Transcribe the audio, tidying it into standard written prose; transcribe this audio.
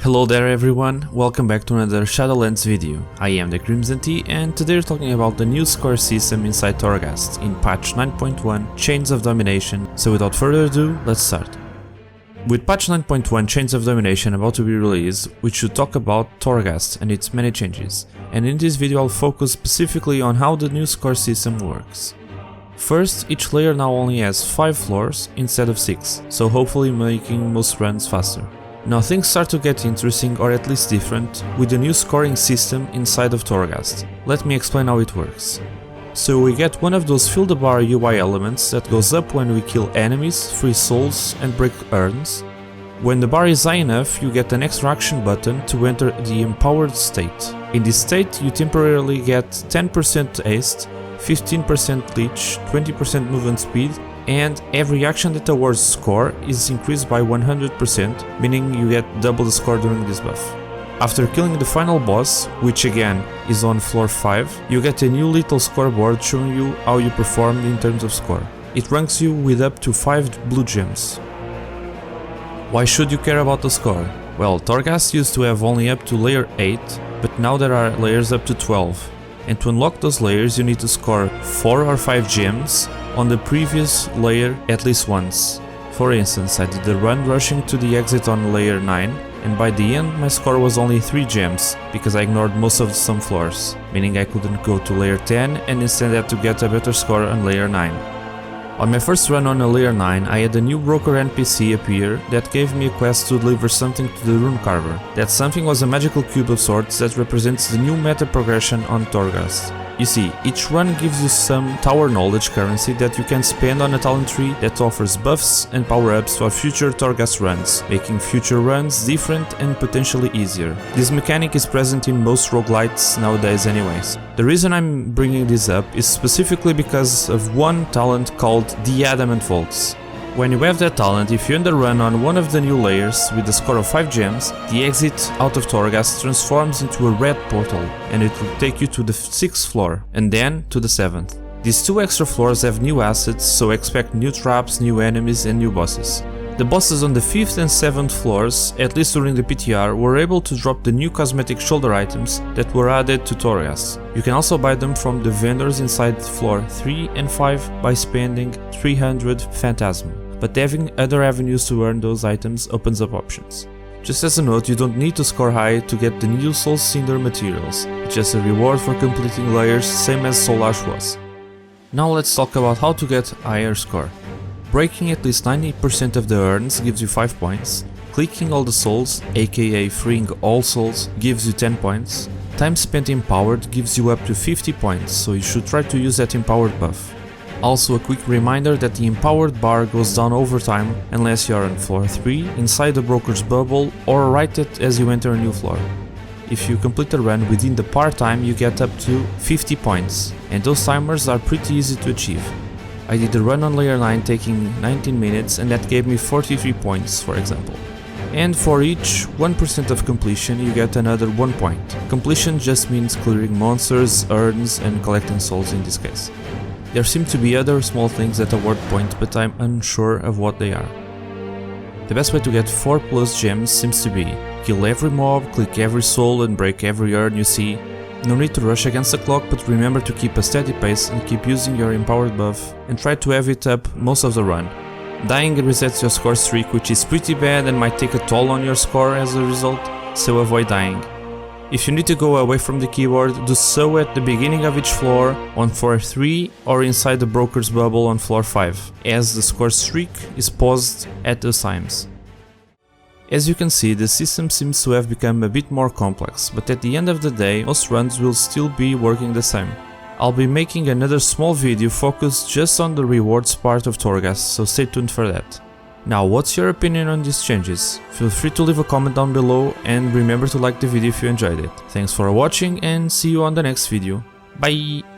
Hello there everyone, welcome back to another Shadowlands video. I am the Crimson T and today we're talking about the new score system inside Torghast in patch 9.1 Chains of Domination, so without further ado, let's start. With patch 9.1 Chains of Domination about to be released, we should talk about Torghast and its many changes, and in this video I'll focus specifically on how the new score system works. First, each layer now only has 5 floors instead of 6, so hopefully making most runs faster. Now things start to get interesting, or at least different, with the new scoring system inside of Torghast. Let me explain how it works. So we get one of those fill the bar UI elements that goes up when we kill enemies, free souls and break urns. When the bar is high enough, you get an extra action button to enter the empowered state. In this state you temporarily get 10% haste, 15% leech, 20% movement speed, and every action that awards score is increased by 100%, meaning you get double the score during this buff. After killing the final boss, which again is on floor 5, you get a new little scoreboard showing you how you performed in terms of score. It ranks you with up to 5 blue gems. Why should you care about the score? Well, Torghast used to have only up to layer 8, but now there are layers up to 12. And to unlock those layers you need to score 4 or 5 gems on the previous layer at least once. For instance, I did the run rushing to the exit on layer 9, and by the end my score was only 3 gems, because I ignored most of some floors, meaning I couldn't go to layer 10 and instead had to get a better score on layer 9. On my first run on a layer 9, I had a new broker NPC appear that gave me a quest to deliver something to the rune carver. That something was a magical cube of sorts that represents the new meta progression on Torghast. You see, each run gives you some tower knowledge currency that you can spend on a talent tree that offers buffs and power-ups for future Torghast runs, making future runs different and potentially easier. This mechanic is present in most roguelites nowadays anyways. The reason I'm bringing this up is specifically because of one talent called the Adamant Volts. When you have that talent, if you end a run on one of the new layers with a score of 5 gems, the exit out of Torghast transforms into a red portal, and it will take you to the 6th floor, and then to the 7th. These 2 extra floors have new assets, so expect new traps, new enemies and new bosses. The bosses on the 5th and 7th floors, at least during the PTR, were able to drop the new cosmetic shoulder items that were added to Torghast. You can also buy them from the vendors inside floor 3 and 5 by spending 300 Phantasm. But having other avenues to earn those items opens up options. Just as a note, you don't need to score high to get the new Soul Cinder materials, it's just a reward for completing layers, same as Soul Ash was. Now let's talk about how to get higher score. Breaking at least 90% of the urns gives you 5 points, clicking all the souls, aka freeing all souls, gives you 10 points, time spent empowered gives you up to 50 points, so you should try to use that empowered buff. Also a quick reminder that the empowered bar goes down over time unless you are on floor 3, inside the broker's bubble, or right as you enter a new floor. If you complete a run within the par time you get up to 50 points, and those timers are pretty easy to achieve. I did a run on layer 9 taking 19 minutes and that gave me 43 points, for example. And for each 1% of completion you get another 1 point. Completion just means clearing monsters, urns and collecting souls in this case. There seem to be other small things that award points, but I'm unsure of what they are. The best way to get 4+ gems seems to be kill every mob, click every soul and break every urn you see. No need to rush against the clock, but remember to keep a steady pace and keep using your empowered buff and try to have it up most of the run. Dying resets your score streak, which is pretty bad and might take a toll on your score as a result, so avoid dying. If you need to go away from the keyboard, do so at the beginning of each floor, on floor 3 or inside the broker's bubble on floor 5, as the score streak is paused at those times. As you can see, the system seems to have become a bit more complex, but at the end of the day, most runs will still be working the same. I'll be making another small video focused just on the rewards part of Torghast, so stay tuned for that. Now, what's your opinion on these changes? Feel free to leave a comment down below and remember to like the video if you enjoyed it. Thanks for watching and see you on the next video. Bye!